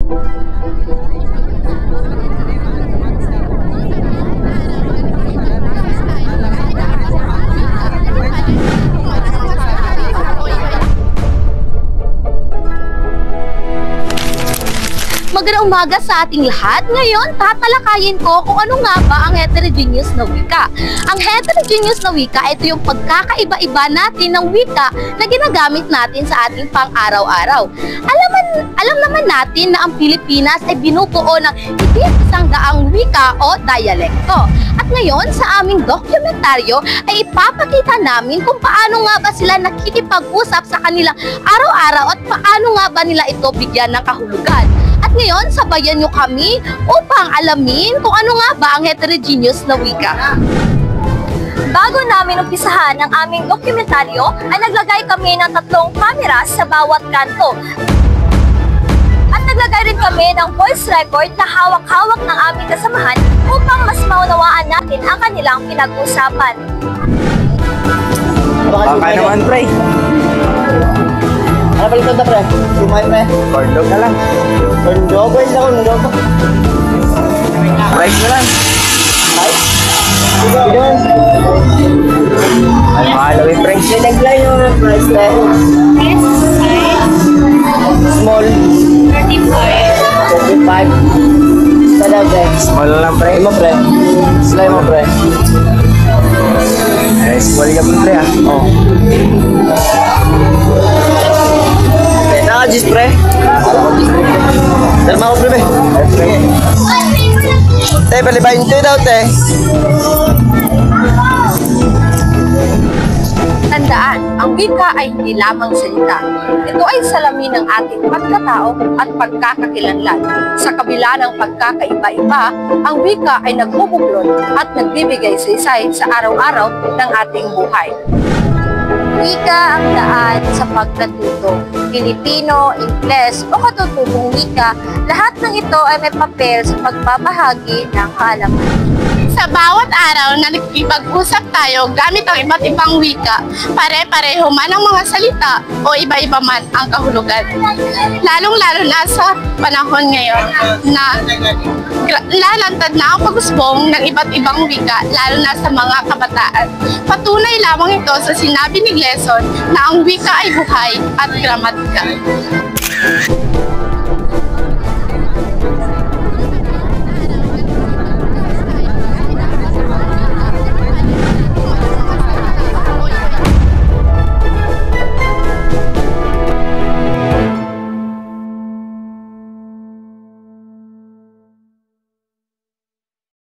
Magandang umaga sa ating lahat. Ngayon, tatalakayin ko kung ano nga ba ang heterogeneous na wika. Ang heterogeneous na wika, ito yung pagkakaiba-iba natin ng wika na ginagamit natin sa ating pang-araw-araw. Alam naman natin na ang Pilipinas ay binubuo ng higit 100 wika o dialekto. At ngayon, sa aming dokumentaryo ay ipapakita namin kung paano nga ba sila nakikipag-usap sa kanilang araw-araw at paano nga ba nila ito bigyan ng kahulugan. At ngayon, sabayan nyo kami upang alamin kung ano nga ba ang heterogeneous na wika. Bago namin umpisahan ang aming dokumentaryo, ay naglagay kami ng 3 kamera sa bawat kanto. At naglagay rin kami ng voice record na hawak-hawak ng aming kasamahan upang mas maunawaan natin ang kanilang pinag-usapan. Baka naman, pre. Ano pala ito, pre? Sumay, pre? Corn dog na lang. Corn dog? Ay, corn dog. Rice na lang. Rice? Sige. Ay, mahalawin, pre. Naglag yung price, pre. Small. 35. 35. Sada, pre. Small lang, pre. Slime mo, pre. Slime mo, pre. Ay, small ka, pre, ah. Oo. Naka-gis, pre. Darma ko, pre. Te, palibayin ito daw, te. Tandaan, ang wika ay hindi lamang salita. Ito ay salamin ng ating pagkatao at pagkakakilanlan. Sa kabila ng pagkakaiba-iba, ang wika ay nagbubuklod at nagbibigay saysay sa araw-araw ng ating buhay. Wika ang daan sa pagkatuto. Pilipino, Ingles o katutubong wika, lahat ng ito ay may papel sa pagbabahagi ng kaalaman. Sa bawat araw na nakikipag-usap tayo gamit ang iba't ibang wika, pare-pareho man ang mga salita o iba-iba man ang kahulugan. Lalong-lalo na sa panahon ngayon na lalantad na ang pag-usbong ng iba't ibang wika, lalo na sa mga kabataan. Patunay lamang ito sa sinabi ni Gleason na ang wika ay buhay at gramatikal.